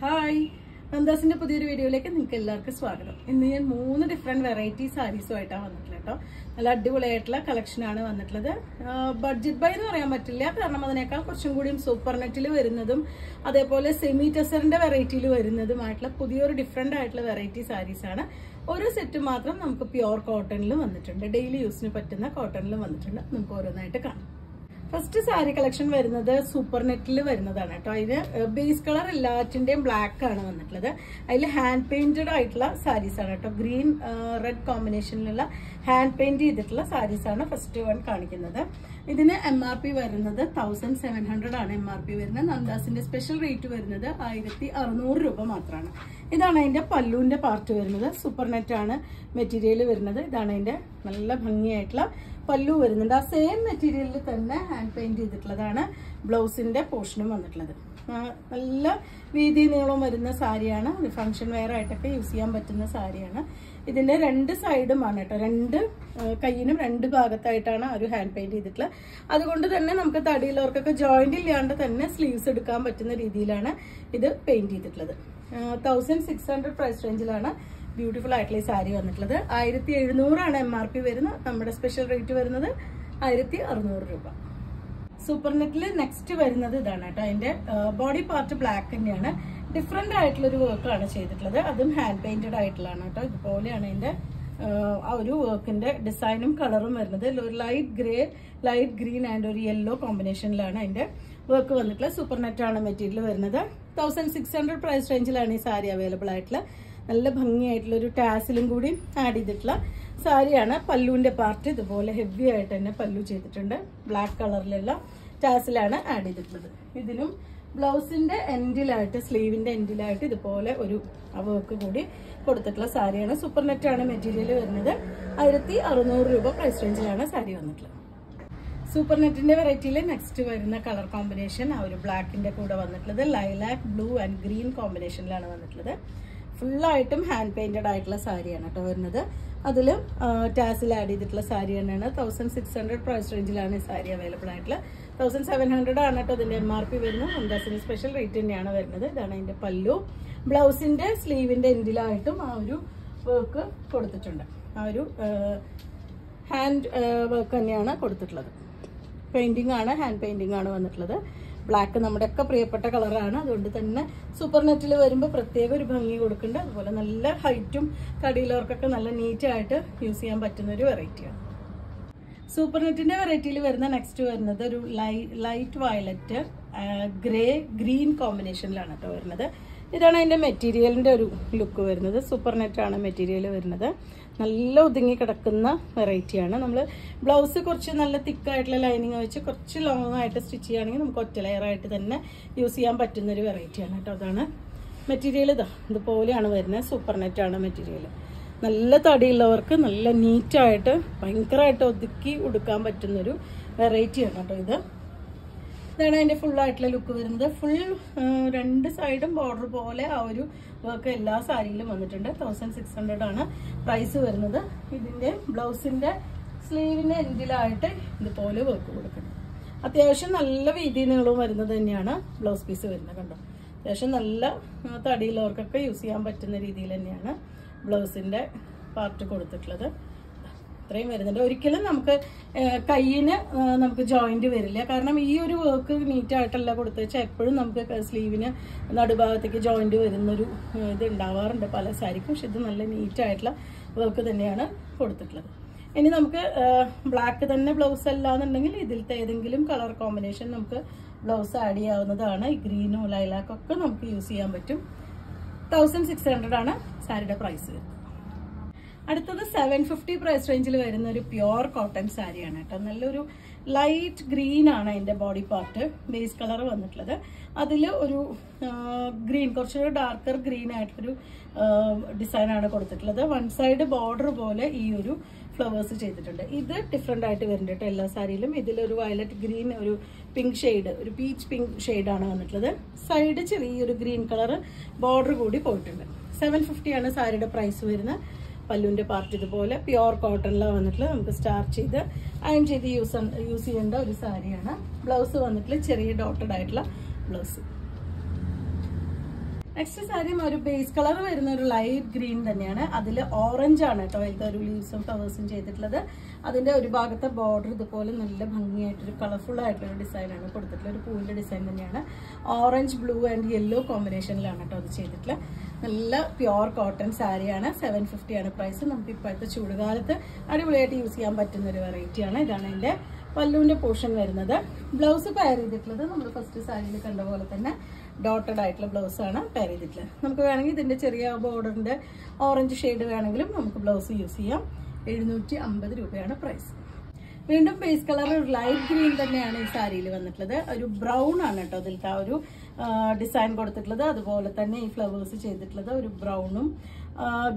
Hi, നന്ദാസിന്റെ പുതിയൊരു വീഡിയോയിലേക്ക് നിങ്ങൾക്ക് എല്ലാവർക്കും സ്വാഗതം. ഇന്ന് ഞാൻ 3 ഡിഫറെന്റ് വെറൈറ്റി സാരീസുമായിട്ടാണ് വന്നിട്ടുള്ളത് കേട്ടോ. നല്ല അടിപൊളിയായിട്ടുള്ള കളക്ഷനാണ് വന്നിട്ടുള്ളത്. ബഡ്ജറ്റ് ബൈ എന്ന് പറയാൻ പറ്റില്ല, കാരണം അതിനേക്കാൾ കുറച്ചും കൂടിയും സൂപ്പർ നെറ്റിൽ വരുന്നതും അതേപോലെ സെമി ടെസറിന്റെ വെറൈറ്റിയിൽ വരുന്നതുമായിട്ടുള്ള പുതിയൊരു ഡിഫറെന്റ് ആയിട്ടുള്ള വെറൈറ്റി സാരീസാണ്. ഒരു സെറ്റ് മാത്രം നമുക്ക് പ്യുവർ കോട്ടണിലും വന്നിട്ടുണ്ട്, ഡെയിലി യൂസിന് പറ്റുന്ന കോട്ടണിലും വന്നിട്ടുണ്ട്. നമുക്ക് ഓരോന്നായിട്ട് കാണാം. ഫസ്റ്റ് സാരി കളക്ഷൻ വരുന്നത് സൂപ്പർ നെറ്റിൽ വരുന്നതാണ് കേട്ടോ. അതിന് ബേസ് കളർ എല്ലാറ്റിന്റെയും ബ്ലാക്ക് ആണ് വന്നിട്ടുള്ളത്. അതിൽ ഹാൻഡ് പെയിന്റഡ് ആയിട്ടുള്ള സാരീസ് ആണ് കേട്ടോ. ഗ്രീൻ റെഡ് കോമ്പിനേഷനിലുള്ള ഹാൻഡ് പെയിന്റ് ചെയ്തിട്ടുള്ള സാരീസ് ആണ് ഫസ്റ്റ് വൺ കാണിക്കുന്നത്. ഇതിന് MRP വരുന്നത് 1700 ആണ് MRP വരുന്നത്. നന്ദാസിന്റെ സ്പെഷ്യൽ റേറ്റ് വരുന്നത് 1600 രൂപ മാത്രമാണ്. ഇതാണ് അതിന്റെ പല്ലുവിന്റെ പാർട്ട് വരുന്നത്. സൂപ്പർ നെറ്റ് ആണ് മെറ്റീരിയൽ വരുന്നത്. ഇതാണ് അതിന്റെ നല്ല ഭംഗിയായിട്ടുള്ള പല്ലു വരുന്നുണ്ട്. ആ സെയിം മെറ്റീരിയലിൽ തന്നെ ഹാൻഡ് പെയിന്റ് ചെയ്തിട്ടുള്ളതാണ് ബ്ലൗസിന്റെ പോർഷനും വന്നിട്ടുള്ളത്. നല്ല വീതി നീളം വരുന്ന സാരിയാണ്. ഫംഗ്ഷൻ വെയർ ആയിട്ടൊക്കെ യൂസ് ചെയ്യാൻ പറ്റുന്ന സാരിയാണ്. ഇതിന്റെ രണ്ട് സൈഡുമാണ് കേട്ടോ, രണ്ട് കയ്യിനും രണ്ട് ഭാഗത്തായിട്ടാണ് ഒരു ഹാൻഡ് പെയിന്റ് ചെയ്തിട്ടുള്ളത്. അതുകൊണ്ട് തന്നെ നമുക്ക് തടിയിലവർക്കൊക്കെ ജോയിന്റ് ഇല്ലാണ്ട് തന്നെ സ്ലീവ്സ് എടുക്കാൻ പറ്റുന്ന രീതിയിലാണ് ഇത് പെയിന്റ് ചെയ്തിട്ടുള്ളത്. 1600 പ്രൈസ് റേഞ്ചിലാണ് ബ്യൂട്ടിഫുൾ ആയിട്ടുള്ള ഈ സാരി വന്നിട്ടുള്ളത്. 1700 ആണ് MRP വരുന്നത്. നമ്മുടെ സ്പെഷ്യൽ റേറ്റ് വരുന്നത് 1600 രൂപ. സൂപ്പർ നെറ്റിൽ നെക്സ്റ്റ് വരുന്നത് ഇതാണ് കേട്ടോ. അതിന്റെ ബോഡി പാർട്ട് ബ്ലാക്ക് തന്നെയാണ്. ഡിഫറെന്റ് ആയിട്ടുള്ള ഒരു വർക്കാണ് ചെയ്തിട്ടുള്ളത്. അതും ഹാൻഡ് പെയിന്റഡ് ആയിട്ടുള്ളതാണ് കേട്ടോ. ഇതുപോലെയാണ് അതിന്റെ ആ ഒരു വർക്കിന്റെ ഡിസൈനും കളറും വരുന്നത്. ഒരു ലൈറ്റ് ഗ്രീൻ ആൻഡ് ഒരു യെല്ലോ കോമ്പിനേഷനിലാണ് അതിന്റെ വർക്ക് വന്നിട്ടുള്ളത്. സൂപ്പർ നെറ്റ് ആണ് മെറ്റീരിയൽ വരുന്നത്. 1600 പ്രൈസ് റേഞ്ചിലാണ് ഈ സാരി അവൈലബിൾ ആയിട്ടുള്ള. നല്ല ഭംഗിയായിട്ടുള്ള ഒരു ടാസിലും കൂടി ആഡ് ചെയ്തിട്ടുള്ള സാരിയാണ്. പല്ലുവിന്റെ പാർട്ട് ഇതുപോലെ ഹെവി ആയിട്ട് തന്നെ പല്ലു ചെയ്തിട്ടുണ്ട്. ബ്ലാക്ക് കളറിലുള്ള ടാസിലാണ് ആഡ് ചെയ്തിട്ടുള്ളത്. ഇതിനും ബ്ലൗസിന്റെ എൻഡിലായിട്ട്, സ്ലീവിന്റെ എൻഡിലായിട്ട് ഇതുപോലെ ഒരു വർക്ക് കൂടി കൊടുത്തിട്ടുള്ള സാരിയാണ്. സൂപ്പർ നെറ്റ് ആണ് മെറ്റീരിയൽ വരുന്നത്. 1600 രൂപ പ്രൈസ് റേഞ്ചിലാണ് സാരി വന്നിട്ടുള്ളത്. സൂപ്പർ നെറ്റിന്റെ വെറൈറ്റിയിൽ നെക്സ്റ്റ് വരുന്ന കളർ കോമ്പിനേഷൻ ആ ഒരു ബ്ലാക്കിന്റെ കൂടെ വന്നിട്ടുള്ളത് ലൈലാക്ക് ബ്ലൂ ആൻഡ് ഗ്രീൻ കോമ്പിനേഷനിലാണ് വന്നിട്ടുള്ളത്. ഫുള്ളായിട്ടും ഹാൻഡ് പെയിന്റഡ് ആയിട്ടുള്ള സാരിയാണ് കേട്ടോ വരുന്നത്. അതിലും ടാസിൽ ആഡ് ചെയ്തിട്ടുള്ള സാരി തന്നെയാണ്. 1600 പ്രൈസ് റേഞ്ചിലാണ് ഈ സാരി അവൈലബിൾ ആയിട്ടുള്ള. 1700 ആണ് കേട്ടോ ഇതിന്റെ MRP വരുന്നത്. നന്ദാസിന്റെ സ്പെഷ്യൽ റേറ്റ് തന്നെയാണ് വരുന്നത്. ഇതാണ് അതിന്റെ പല്ലു. ബ്ലൗസിന്റെ സ്ലീവിന്റെ എൻഡിലായിട്ടും ആ ഒരു വർക്ക് കൊടുത്തിട്ടുണ്ട്. ആ ഒരു ഹാൻഡ് വർക്ക് തന്നെയാണ് കൊടുത്തിട്ടുള്ളത്. പെയിന്റിംഗ് ആണ്, ഹാൻഡ് പെയിന്റിംഗ് ആണ് വന്നിട്ടുള്ളത്. ബ്ലാക്ക് നമ്മുടെ ഒക്കെ പ്രിയപ്പെട്ട കളറാണ്. അതുകൊണ്ട് തന്നെ സൂപ്പർ നെറ്റിൽ വരുമ്പോൾ പ്രത്യേക ഒരു ഭംഗി കൊടുക്കുന്നുണ്ട്. അതുപോലെ നല്ല ഹൈറ്റും തടിയിലവർക്കൊക്കെ നല്ല നീറ്റായിട്ട് യൂസ് ചെയ്യാൻ പറ്റുന്ന ഒരു വെറൈറ്റിയാണ്. സൂപ്പർ നെറ്റിന്റെ വെറൈറ്റിയിൽ വരുന്ന നെക്സ്റ്റ് വരുന്നത് ഒരു ലൈറ്റ് വയലറ്റ് ഗ്രീൻ കോമ്പിനേഷനിലാണ് കേട്ടോ വരുന്നത്. ഇതാണ് അതിന്റെ മെറ്റീരിയലിന്റെ ഒരു ലുക്ക് വരുന്നത്. സൂപ്പർ നെറ്റ് ആണ് മെറ്റീരിയൽ വരുന്നത്. നല്ല ഒതുങ്ങി കിടക്കുന്ന വെറൈറ്റിയാണ്. നമ്മൾ ബ്ലൗസ് കുറച്ച് നല്ല തിക്കായിട്ടുള്ള ലൈനിങ് വെച്ച് കുറച്ച് ലോങ് ആയിട്ട് സ്റ്റിച്ച് ചെയ്യുകയാണെങ്കിൽ നമുക്ക് ഒറ്റ ലെയർ ആയിട്ട് തന്നെ യൂസ് ചെയ്യാൻ പറ്റുന്ന ഒരു വെറൈറ്റിയാണ് കേട്ടോ. അതാണ് മെറ്റീരിയൽ. ഇതുപോലെയാണ് വരുന്നത്. സൂപ്പർ നെറ്റ് ആണ് മെറ്റീരിയൽ. നല്ല തടിയുള്ളവർക്ക് നല്ല നീറ്റായിട്ട് ഭയങ്കരമായിട്ട് ഒതുക്കി ഉടുക്കാൻ പറ്റുന്നൊരു വെറൈറ്റിയാണ് കേട്ടോ ഇത്. ഇതാണ് അതിന്റെ ഫുൾ ആയിട്ടുള്ള ലുക്ക് വരുന്നത്. ഫുൾ രണ്ട് സൈഡും ബോർഡർ പോലെ ആ ഒരു വർക്ക് എല്ലാ സാരിയിലും വന്നിട്ടുണ്ട്. 1600 ആണ് പ്രൈസ് വരുന്നത്. ഇതിന്റെ ബ്ലൗസിന്റെ സ്ലീവിന്റെ എൻഡിലായിട്ട് ഇതുപോലെ വർക്ക് കൊടുക്കണം. അത്യാവശ്യം നല്ല വീതി നീളവും വരുന്നത് തന്നെയാണ് ബ്ലൗസ് പീസ് വരുന്നത്. കണ്ടോ, അത്യാവശ്യം നല്ല തടിയുള്ളവർക്കൊക്കെ യൂസ് ചെയ്യാൻ പറ്റുന്ന രീതിയിൽ തന്നെയാണ് ബ്ലൗസിന്റെ പാർട്ട് കൊടുത്തിട്ടുള്ളത്. ഇത്രയും വരുന്നുണ്ട്. ഒരിക്കലും നമുക്ക് കയ്യിന് നമുക്ക് ജോയിന്റ് വരില്ല, കാരണം ഈ ഒരു വർക്ക് നീറ്റായിട്ടല്ല കൊടുത്തു വെച്ചാൽ എപ്പോഴും നമുക്ക് സ്ലീവിന് നടുഭാഗത്തേക്ക് ജോയിന്റ് വരുന്നൊരു ഇത് ഉണ്ടാവാറുണ്ട് പല സാരിക്കും. പക്ഷെ ഇത് നല്ല നീറ്റായിട്ടുള്ള വർക്ക് തന്നെയാണ് കൊടുത്തിട്ടുള്ളത്. ഇനി നമുക്ക് ബ്ലാക്ക് തന്നെ ബ്ലൗസ് അല്ലാന്നുണ്ടെങ്കിൽ ഇതിലത്തെ ഏതെങ്കിലും കളർ കോമ്പിനേഷൻ നമുക്ക് ബ്ലൗസ് ആഡ് ചെയ്യാവുന്നതാണ്. ഈ ഗ്രീനോ ലൈലാക്കോ ഒക്കെ നമുക്ക് യൂസ് ചെയ്യാൻ പറ്റും. 1600 ആണ് സാരിയുടെ പ്രൈസ് വരുന്നത്. അടുത്തത് 750 പ്രൈസ് റേഞ്ചിൽ വരുന്ന ഒരു പ്യുവർ കോട്ടൺ സാരിയാണ് കേട്ടോ. നല്ലൊരു ലൈറ്റ് ഗ്രീൻ ആണ് അതിന്റെ ബോഡി പാർട്ട്. ബേസ് കളർ വന്നിട്ടുള്ളത്. അതിൽ ഒരു ഗ്രീൻ, കുറച്ചൊരു ഡാർക്കർ ഗ്രീൻ ആയിട്ടൊരു ഡിസൈനാണ് കൊടുത്തിട്ടുള്ളത്. വൺ സൈഡ് ബോർഡർ പോലെ ഈ ഒരു ഫ്ലവേഴ്സ് ചെയ്തിട്ടുണ്ട്. ഇത് ഡിഫറെന്റ് ആയിട്ട് വരുന്നുണ്ട് കേട്ടോ എല്ലാ സാരിയിലും. ഇതിലൊരു വയലറ്റ് ഗ്രീൻ, ഒരു പിങ്ക് ഷെയ്ഡ്, ഒരു പീച്ച് പിങ്ക് ഷെയ്ഡാണ് വന്നിട്ടുള്ളത്. സൈഡ് ചെറിയൊരു ഗ്രീൻ കളർ ബോർഡർ കൂടി പോയിട്ടുണ്ട്. 750 ആണ് സാരിയുടെ പ്രൈസ് വരുന്നത്. പല്ലുവിന്റെ പാർട്ട് ഇതുപോലെ പ്യുവർ കോട്ടണിലാണ് വന്നിട്ടുള്ളത്. നമുക്ക് സ്റ്റാർച്ച് ചെയ്ത് അയൺ ചെയ്ത് യൂസ് ചെയ്യേണ്ട ഒരു സാരിയാണ്. ബ്ലൗസ് വന്നിട്ടുള്ള ചെറിയ ഡോട്ടഡ് ആയിട്ടുള്ള ബ്ലൗസ്. നെക്സ്റ്റ് സാരി ഒരു ബേസ് കളർ വരുന്ന ഒരു ലൈറ്റ് ഗ്രീൻ തന്നെയാണ്. അതിൽ ഓറഞ്ച് ആണ് കേട്ടോ ഒരു ലീവ്സും ഫ്ലവേഴ്സും ചെയ്തിട്ടുള്ളത്. അതിന്റെ ഒരു ഭാഗത്തെ ബോർഡർ ഇതുപോലെ നല്ല ഭംഗിയായിട്ടൊരു കളർഫുൾ ആയിട്ടുള്ള ഡിസൈനാണ് കൊടുത്തിട്ടുള്ളത്. ഒരു പൂവിന്റെ ഡിസൈൻ തന്നെയാണ്. ഓറഞ്ച്, ബ്ലൂ ആൻഡ് യെല്ലോ കോമ്പിനേഷനിലാണ് കേട്ടോ അത് ചെയ്തിട്ടുള്ളത്. നല്ല പ്യുവർ കോട്ടൺ സാരിയാണ്. 750 ആണ് പ്രൈസ്. നമുക്ക് ഇപ്പോഴത്തെ ചൂടുകാലത്ത് അടിപൊളിയായിട്ട് യൂസ് ചെയ്യാൻ പറ്റുന്ന ഒരു വെറൈറ്റിയാണ്. ഇതാണ് എൻ്റെ പല്ലുവിന്റെ പോർഷൻ വരുന്നത്. ബ്ലൗസ് പെയർ ചെയ്തിട്ടുള്ളത് നമ്മൾ ഫസ്റ്റ് സാരിയിൽ കണ്ട പോലെ തന്നെ ഡോട്ടഡ് ആയിട്ടുള്ള ബ്ലൗസ് ആണ് പെയർ ചെയ്തിട്ടുള്ളത്. നമുക്ക് വേണമെങ്കിൽ ഇതിന്റെ ചെറിയ ബോർഡറിന്റെ ഓറഞ്ച് ഷെയ്ഡ് വേണമെങ്കിലും നമുക്ക് ബ്ലൗസ് യൂസ് ചെയ്യാം. 750 രൂപയാണ് പ്രൈസ്. വീണ്ടും ബേസ് കളർ ഒരു ലൈറ്റ് ഗ്രീൻ തന്നെയാണ് ഈ സാരിയിൽ വന്നിട്ടുള്ളത്. ഒരു ബ്രൗൺ ആണ് കേട്ടോ അതിലത്തെ ആ ഒരു ഡിസൈൻ കൊടുത്തിട്ടുള്ളത്. അതുപോലെ തന്നെ ഈ ഫ്ലവേഴ്സ് ചെയ്തിട്ടുള്ളത് ഒരു ബ്രൗണും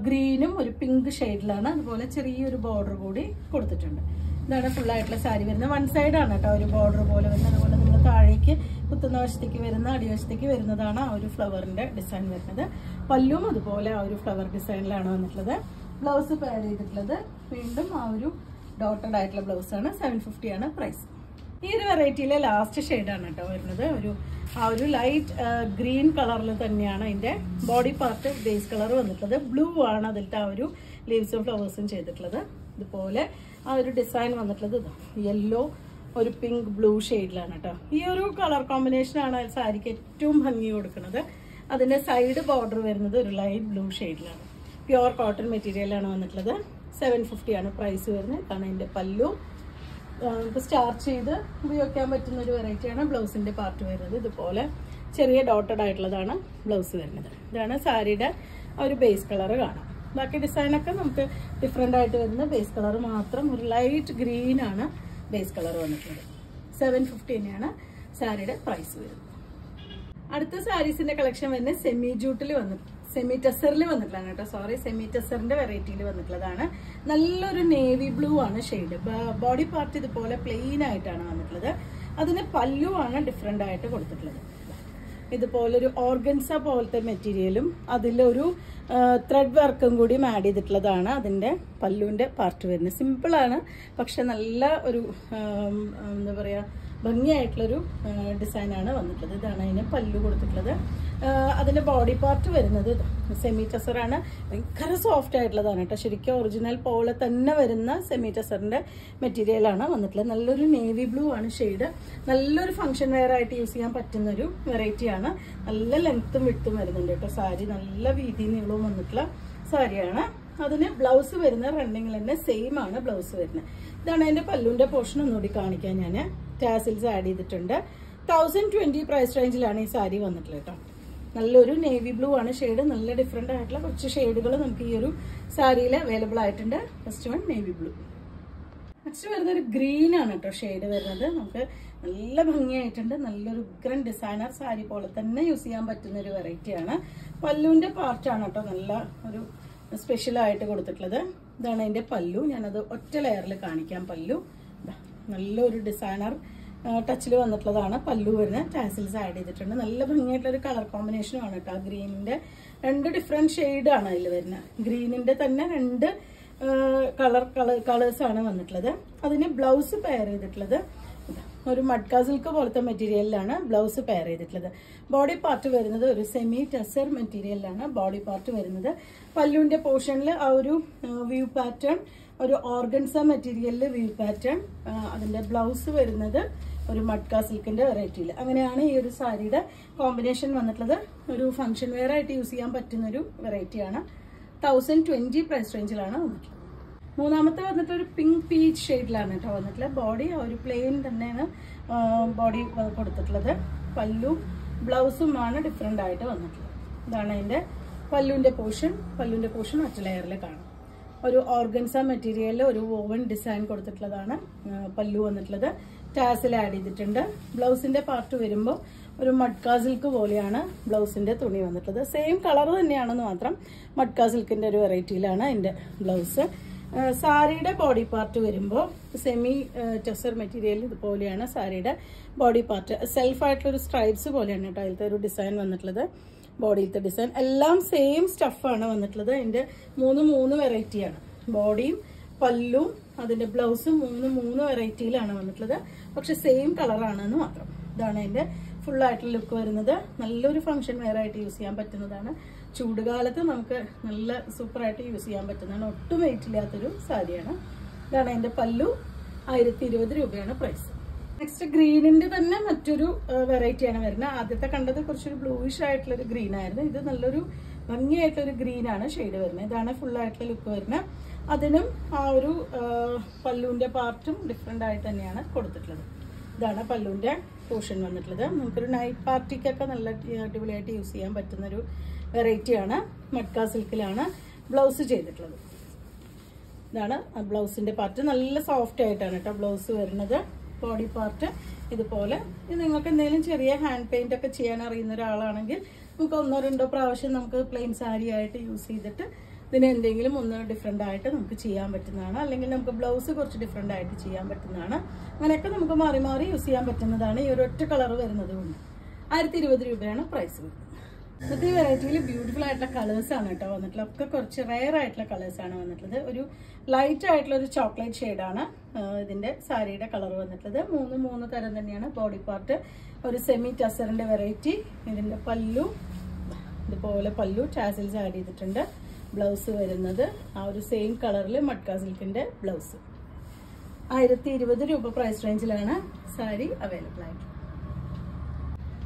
ഗ്രീനും ഒരു പിങ്ക് ഷെയ്ഡിലാണ്. അതുപോലെ ചെറിയൊരു ബോർഡർ കൂടി കൊടുത്തിട്ടുണ്ട്. ഇതാണ് ഫുൾ ആയിട്ടുള്ള സാരി വരുന്നത്. വൺ സൈഡ് ആണ് കേട്ടോ ഒരു ബോർഡർ പോലെ വരുന്നത്. അതുപോലെ നമ്മൾ താഴേക്ക് കുത്തുന്ന വശത്തേക്ക് വരുന്ന അടിവശത്തേക്ക് വരുന്നതാണ് ആ ഒരു ഫ്ലവറിന്റെ ഡിസൈൻ വരുന്നത്. പല്ലും അതുപോലെ ആ ഒരു ഫ്ലവർ ഡിസൈനിലാണ് വന്നിട്ടുള്ളത്. ബ്ലൗസ് പെയർ ചെയ്തിട്ടുള്ളത് വീണ്ടും ആ ഒരു ഡോട്ടഡ് ആയിട്ടുള്ള ബ്ലൗസ് ആണ്. 750 ആണ് പ്രൈസ്. ഈ ഒരു വെറൈറ്റിയിലെ ലാസ്റ്റ് ഷെയ്ഡാണ് കേട്ടോ വരുന്നത്. ആ ഒരു ലൈറ്റ് ഗ്രീൻ കളറിൽ തന്നെയാണ് അതിന്റെ ബോഡി പാർട്ട് ബേസ് കളർ വന്നിട്ടുള്ളത്. ബ്ലൂ ആണ് അതിലത്തെ ആ ഒരു ലീവ്സും ഫ്ലവേഴ്സും ചെയ്തിട്ടുള്ളത്. ഇതുപോലെ ആ ഒരു ഡിസൈൻ വന്നിട്ടുള്ളത് യെല്ലോ ഒരു പിങ്ക് ബ്ലൂ ഷെയ്ഡിലാണ് കേട്ടോ. ഈ ഒരു കളർ കോമ്പിനേഷനാണ് സാരിക്ക് ഏറ്റവും ഭംഗി കൊടുക്കുന്നത്. അതിന്റെ സൈഡ് ബോർഡർ വരുന്നത് ഒരു ലൈറ്റ് ബ്ലൂ ഷെയ്ഡിലാണ്. പ്യുവർ കോട്ടൺ മെറ്റീരിയലാണ് വന്നിട്ടുള്ളത്. 750 ആണ് പ്രൈസ് വരുന്നത്. കാരണം അതിന്റെ പല്ലു നമുക്ക് സ്റ്റാർച്ച് ചെയ്ത് ഉപയോഗിക്കാൻ പറ്റുന്ന ഒരു വെറൈറ്റിയാണ്. ബ്ലൗസിന്റെ പാർട്ട് വരുന്നത് ഇതുപോലെ ചെറിയ ഡോട്ടഡ് ആയിട്ടുള്ളതാണ് ബ്ലൗസ് വരുന്നത്. ഇതാണ് സാരിയുടെ ഒരു ബേസ് കളർ കാണാം. ബാക്കി ഡിസൈനൊക്കെ നമുക്ക് ഡിഫറെൻ്റ് ആയിട്ട് വരുന്ന ബേസ് കളർ മാത്രം ഒരു ലൈറ്റ് ഗ്രീൻ ആണ് ബേസ് കളർ വന്നിട്ടുള്ളത്. 750 തന്നെയാണ് സാരിയുടെ പ്രൈസ് വരുന്നത്. അടുത്ത സാരീസിന്റെ കളക്ഷൻ വരുന്നത് സെമി ടെസറിൽ വന്നിട്ടുള്ളതാണ് കേട്ടോ. സെമി ടെസറിന്റെ വെറൈറ്റിയിൽ വന്നിട്ടുള്ളതാണ്. നല്ലൊരു നേവി ബ്ലൂ ആണ് ഷെയ്ഡ്. ബോഡി പാർട്ട് ഇതുപോലെ പ്ലെയിൻ ആയിട്ടാണ് വന്നിട്ടുള്ളത്. അതിന് പല്ലു ആണ് ഡിഫറെന്റ് ആയിട്ട് കൊടുത്തിട്ടുള്ളത്. ഇതുപോലൊരു ഓർഗൻസ പോലത്തെ മെറ്റീരിയലും അതിലൊരു ത്രെഡ് വർക്കും കൂടി ആഡ് ചെയ്തിട്ടുള്ളതാണ് അതിന്റെ പല്ലുവിന്റെ പാർട്ട് വരുന്നത്. സിമ്പിൾ ആണ്, പക്ഷെ നല്ല ഒരു എന്താ പറയാ ഭംഗിയായിട്ടുള്ളൊരു ഡിസൈനാണ് വന്നിട്ടുള്ളത്. ഇതാണ് അതിന് പല്ലു കൊടുത്തിട്ടുള്ളത്. അതിന്റെ ബോഡി പാർട്ട് വരുന്നത് സെമി ടെസറാണ്. ഭയങ്കര സോഫ്റ്റ് ആയിട്ടുള്ളതാണ് കേട്ടോ. ശരിക്കും ഒറിജിനൽ പോലെ തന്നെ വരുന്ന സെമി ടെസറിന്റെ മെറ്റീരിയലാണ് വന്നിട്ടുള്ളത്. നല്ലൊരു നേവി ബ്ലൂ ആണ് ഷെയ്ഡ്. നല്ലൊരു ഫംഗ്ഷൻ വെയർ ആയിട്ട് യൂസ് ചെയ്യാൻ പറ്റുന്ന ഒരു വെറൈറ്റിയാണ്. നല്ല ലെങ്ത്തും വിട്ടും വരുന്നുണ്ട് കേട്ടോ. സാരി നല്ല വീതി നീളവും വന്നിട്ടുള്ള സാരിയാണ്. അതിന് ബ്ലൗസ് വരുന്ന റണ്ണിങ്ങിൽ തന്നെ സെയിം ആണ് ബ്ലൗസ് വരുന്നത്. ഇതാണ് അതിന്റെ പല്ലുവിന്റെ പോർഷൻ ഒന്നുകൂടി കാണിക്കാൻ ഞാൻ ടാസിൽസ് ആഡ് ചെയ്തിട്ടുണ്ട്. 1020 പ്രൈസ് റേഞ്ചിലാണ് ഈ സാരി വന്നിട്ടുള്ളത് കേട്ടോ. നല്ലൊരു നേവി ബ്ലൂ ആണ് ഷെയ്ഡ്. നല്ല ഡിഫറെന്റ് ആയിട്ടുള്ള കുറച്ച് ഷെയ്ഡുകൾ നമുക്ക് ഈ ഒരു സാരിയിൽ അവൈലബിൾ ആയിട്ടുണ്ട്. First one navy blue. Next വരുന്ന ഒരു ഗ്രീൻ ആണ് കേട്ടോ ഷെയ്ഡ് വരുന്നത്. നമുക്ക് നല്ല ഭംഗിയായിട്ടുണ്ട്. നല്ലൊരു ഉഗ്രൻ ഡിസൈനർ സാരി പോലെ തന്നെ യൂസ് ചെയ്യാൻ പറ്റുന്ന ഒരു വെറൈറ്റിയാണ്. പല്ലുവിന്റെ പാർട്ടാണ് കേട്ടോ നല്ല ഒരു സ്പെഷ്യൽ ആയിട്ട് കൊടുത്തിട്ടുള്ളത്. ഇതാണ് അതിന്റെ പല്ലു. ഞാനത് ഒറ്റ ലെയറിൽ കാണിക്കാം. പല്ലു നല്ലൊരു ഡിസൈനർ ടച്ചിൽ വന്നിട്ടുള്ളതാണ് പല്ലു വരുന്നത്. ടാസിൽസ് ആഡ് ചെയ്തിട്ടുണ്ട്. നല്ല ഭംഗിയായിട്ടുള്ള ഒരു കളർ കോമ്പിനേഷനും ആണ് കേട്ടോ. ഗ്രീനിന്റെ 2 ഡിഫറെന്റ് ഷെയ്ഡ് ആണ് അതിൽ വരുന്നത്. ഗ്രീനിന്റെ തന്നെ 2 കളേഴ്സ് ആണ് വന്നിട്ടുള്ളത്. അതിന് ബ്ലൗസ് പെയർ ചെയ്തിട്ടുള്ളത് ഒരു മഡ്ക സിൽക്ക് പോലത്തെ മെറ്റീരിയലിലാണ് ബ്ലൗസ് പെയർ ചെയ്തിട്ടുള്ളത്. ബോഡി പാർട്ട് വരുന്നത് ഒരു സെമി ടെസർ മെറ്റീരിയലിലാണ് ബോഡി പാർട്ട് വരുന്നത്. പല്ലുവിന്റെ പോർഷനിൽ ആ ഒരു വ്യൂ പാറ്റേൺ ഒരു ഓർഗൻസ മെറ്റീരിയലിൽ വ്യൂ പാറ്റേൺ. അതിന്റെ ബ്ലൗസ് വരുന്നത് ഒരു മഡ്ക സിൽക്കിന്റെ വെറൈറ്റിയിൽ. അങ്ങനെയാണ് ഈ ഒരു സാരിയുടെ കോമ്പിനേഷൻ വന്നിട്ടുള്ളത്. ഒരു ഫംഗ്ഷൻ വെയർ ആയിട്ട് യൂസ് ചെയ്യാൻ പറ്റുന്ന ഒരു വെറൈറ്റിയാണ്. 1020 പ്രൈസ് റേഞ്ചിലാണ് വന്നിട്ടുള്ളത്. മൂന്നാമത്തെ വന്നിട്ട് ഒരു പിങ്ക് പീച്ച് ഷെയ്ഡിലാണ് കേട്ടോ വന്നിട്ടുള്ളത്. ബോഡി ഒരു പ്ലെയിൻ തന്നെയാണ് ബോഡി കൊടുത്തിട്ടുള്ളത്. പല്ലും ബ്ലൗസുമാണ് ഡിഫറെന്റ് ആയിട്ട് വന്നിട്ടുള്ളത്. ഇതാണ് അതിന്റെ പല്ലുവിന്റെ പോർഷൻ ഒറ്റ ലെയറിൽ കാണാം. ഒരു ഓർഗൻസ മെറ്റീരിയലിൽ ഒരു വോവൻ ഡിസൈൻ കൊടുത്തിട്ടുള്ളതാണ് പല്ലു വന്നിട്ടുള്ളത്. ടാസിൽ ആഡ് ചെയ്തിട്ടുണ്ട്. ബ്ലൗസിന്റെ പാർട്ട് വരുമ്പോൾ ഒരു മഡ്ക സിൽക്ക് പോലെയാണ് ബ്ലൗസിന്റെ തുണി വന്നിട്ടുള്ളത്. സെയിം കളർ തന്നെയാണെന്ന് മാത്രം മഡ്ക സിൽക്കിന്റെ ഒരു വെറൈറ്റിയിലാണ് അതിന്റെ ബ്ലൗസ്. സാരിയുടെ ബോഡി പാർട്ട് വരുമ്പോൾ സെമി ടെസർ മെറ്റീരിയൽ ഇതുപോലെയാണ് സാരിയുടെ ബോഡി പാർട്ട്. സെൽഫായിട്ടുള്ള ഒരു സ്ട്രൈപ്സ് പോലെയാണ് കേട്ടോ അതിലത്തെ ഒരു ഡിസൈൻ വന്നിട്ടുള്ളത്. ബോഡിയിലത്തെ ഡിസൈൻ എല്ലാം സെയിം സ്റ്റഫാണ് വന്നിട്ടുള്ളത്. അതിന്റെ 3 വെറൈറ്റിയാണ്. ബോഡിയും പല്ലും അതിന്റെ ബ്ലൗസും 3 വെറൈറ്റിയിലാണ് വന്നിട്ടുള്ളത്. പക്ഷെ സെയിം കളറാണെന്ന് മാത്രം. ഇതാണ് അതിന്റെ ഫുള്ളായിട്ടുള്ള ലുക്ക് വരുന്നത്. നല്ലൊരു ഫംഗ്ഷൻ വെയർ ആയിട്ട് യൂസ് ചെയ്യാൻ പറ്റുന്നതാണ്. ചൂടുകാലത്ത് നമുക്ക് നല്ല സൂപ്പറായിട്ട് യൂസ് ചെയ്യാൻ പറ്റുന്നതാണ്. ഒട്ടും വെയിറ്റ് ഇല്ലാത്തൊരു സാരിയാണ്. ഇതാണ് അതിൻ്റെ പല്ലു. 1020 രൂപയാണ് പ്രൈസ്. നെക്സ്റ്റ് ഗ്രീനിന്റെ തന്നെ മറ്റൊരു വെറൈറ്റിയാണ് വരുന്നത്. ആദ്യത്തെ കണ്ടത് കുറച്ചൊരു ബ്ലൂയിഷ് ആയിട്ടുള്ളൊരു ഗ്രീൻ ആയിരുന്നു. ഇത് നല്ലൊരു ഭംഗിയായിട്ടൊരു ഗ്രീനാണ് ഷെയ്ഡ് വരുന്നത്. ഇതാണ് ഫുള്ളായിട്ടുള്ള ലുക്ക് വരുന്നത്. അതിനും ആ ഒരു പല്ലുവിന്റെ പാർട്ടും ഡിഫറെന്റ് ആയിട്ട് തന്നെയാണ് കൊടുത്തിട്ടുള്ളത്. ഇതാണ് പല്ലുവിന്റെ പോർഷൻ വന്നിട്ടുള്ളത്. നമുക്കൊരു നൈറ്റ് പാർട്ടിക്കൊക്കെ നല്ല അടിപൊളിയായിട്ട് യൂസ് ചെയ്യാൻ പറ്റുന്നൊരു വെറൈറ്റിയാണ്. മഡ്ക സിൽക്കിലാണ് ബ്ലൗസ് ചെയ്തിട്ടുള്ളത്. ഇതാണ് ബ്ലൗസിന്റെ പാർട്ട്. നല്ല സോഫ്റ്റ് ആയിട്ടാണ് കേട്ടോ ബ്ലൗസ് വരുന്നത്. ബോഡി പാർട്ട് ഇതുപോലെ. ഇത് നിങ്ങൾക്ക് എന്തെങ്കിലും ചെറിയ ഹാൻഡ് പെയിന്റ് ഒക്കെ ചെയ്യാൻ അറിയുന്ന ഒരാളാണെങ്കിൽ നമുക്ക് 1-2 പ്രാവശ്യം നമുക്ക് പ്ലെയിൻ സാരി ആയിട്ട് യൂസ് ചെയ്തിട്ട് ഇതിന് എന്തെങ്കിലും ഒന്ന് ഡിഫറെന്റ് ആയിട്ട് നമുക്ക് ചെയ്യാൻ പറ്റുന്നതാണ്. അല്ലെങ്കിൽ നമുക്ക് ബ്ലൗസ് കുറച്ച് ഡിഫറെന്റ് ആയിട്ട് ചെയ്യാൻ പറ്റുന്നതാണ്. അങ്ങനെയൊക്കെ നമുക്ക് മാറി മാറി യൂസ് ചെയ്യാൻ പറ്റുന്നതാണ്. ഈ ഒരു ഒറ്റ കളർ വരുന്നത് കൊണ്ട് 1020 രൂപയാണ് പ്രൈസ് വരുന്നത്. ഇന്നത്തെ ഈ വെറൈറ്റിയിൽ ബ്യൂട്ടിഫുൾ ആയിട്ടുള്ള കളേഴ്സ് ആണ് കേട്ടോ വന്നിട്ടുള്ളത്. ഒക്കെ കുറച്ച് റെയർ ആയിട്ടുള്ള കളേഴ്സ് ആണ് വന്നിട്ടുള്ളത്. ഒരു ലൈറ്റ് ആയിട്ടുള്ള ഒരു ചോക്ലേറ്റ് ഷെയ്ഡാണ് ഇതിന്റെ സാരിയുടെ കളർ വന്നിട്ടുള്ളത്. 3 തരം തന്നെയാണ്. ബോഡി പാർട്ട് ഒരു സെമി ടസറിന്റെ വെറൈറ്റി. ഇതിന്റെ പല്ലു ഇതുപോലെ പല്ലു ടാസിൽസ് ആഡ് ചെയ്തിട്ടുണ്ട്. ബ്ലൗസ് വരുന്നത് ആ ഒരു സെയിം കളറിൽ മഡ്ക സിൽക്കിന്റെ ബ്ലൗസ്. 1020 രൂപ പ്രൈസ് റേഞ്ചിലാണ് സാരി അവൈലബിൾ ആയിട്ട്.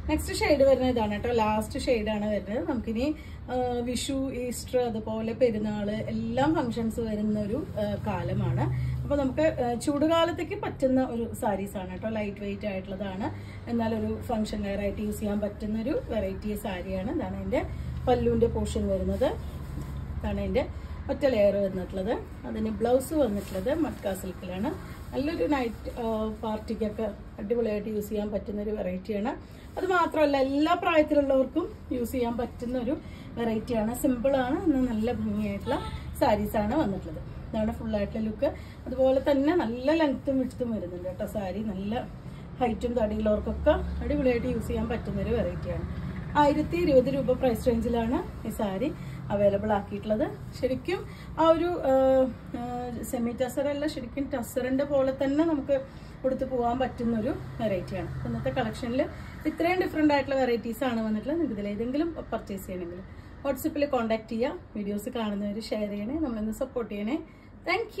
നെക്സ്റ്റ് ഷെയ്ഡ് വരുന്നത് ഇതാണ് കേട്ടോ. ലാസ്റ്റ് ഷെയ്ഡാണ് വരുന്നത്. നമുക്കിനി വിഷു, ഈസ്റ്റർ, അതുപോലെ പെരുന്നാള് എല്ലാം ഫങ്ഷൻസ് വരുന്ന ഒരു കാലമാണ്. അപ്പൊ നമുക്ക് ചൂടുകാലത്തേക്ക് പറ്റുന്ന ഒരു സാരീസ് ആണ് കേട്ടോ. ലൈറ്റ് വെയിറ്റ് ആയിട്ടുള്ളതാണ്. എന്നാൽ ഒരു ഫംഗ്ഷൻ വെയർ ആയിട്ട് യൂസ് ചെയ്യാൻ പറ്റുന്ന ഒരു വെറൈറ്റി സാരിയാണ്. ഇതാണ് അതിന്റെ പല്ലുവിന്റെ പോർഷൻ വരുന്നത്. ഇതാണ് അതിന്റെ ഒറ്റ ലെയർ വന്നിട്ടുള്ളത്. അതിന് ബ്ലൗസ് വന്നിട്ടുള്ളത് മഡ്ക സിൽക്കിലാണ്. നല്ലൊരു നൈറ്റ് പാർട്ടിക്കൊക്കെ അടിപൊളിയായിട്ട് യൂസ് ചെയ്യാൻ പറ്റുന്ന ഒരു വെറൈറ്റിയാണ്. അത് മാത്രമല്ല എല്ലാ പ്രായത്തിലുള്ളവർക്കും യൂസ് ചെയ്യാൻ പറ്റുന്ന ഒരു വെറൈറ്റിയാണ്. സിമ്പിളാണ്, എന്നാൽ നല്ല ഭംഗിയായിട്ടുള്ള സാരീസാണ് വന്നിട്ടുള്ളത്. ഇതാണ് ഫുള്ളായിട്ടുള്ള ലുക്ക്. അതുപോലെ തന്നെ നല്ല ലെങ്ത്തും വിഡ്ത്തും വരുന്നുണ്ട് കേട്ടോ സാരി. നല്ല ഹൈറ്റും തടിയുള്ളവർക്കൊക്കെ അടിപൊളിയായിട്ട് യൂസ് ചെയ്യാൻ പറ്റുന്ന ഒരു വെറൈറ്റിയാണ്. 1020 രൂപ പ്രൈസ് റേഞ്ചിലാണ് ഈ സാരി അവൈലബിൾ ആക്കിയിട്ടുള്ളത്. ശരിക്കും ആ ഒരു സെമി ടസറല്ല, ശരിക്കും ടസറിന്റെ പോലെ തന്നെ നമുക്ക് കൊടുത്തു പോകാൻ പറ്റുന്ന ഒരു വെറൈറ്റിയാണ്. ഇന്നത്തെ കളക്ഷനിൽ ഇത്രയും ഡിഫറെന്റ് ആയിട്ടുള്ള വെറൈറ്റീസ് ആണ് വന്നിട്ടുള്ളത്. നിങ്ങൾക്ക് ഇതിൽ ഏതെങ്കിലും പർച്ചേസ് ചെയ്യണമെങ്കിൽ വാട്സപ്പിൽ കോൺടാക്ട് ചെയ്യുക. വീഡിയോസ് കാണുന്നവർ ഷെയർ ചെയ്യണേ, നമ്മളിന്ന് സപ്പോർട്ട് ചെയ്യണേ. താങ്ക്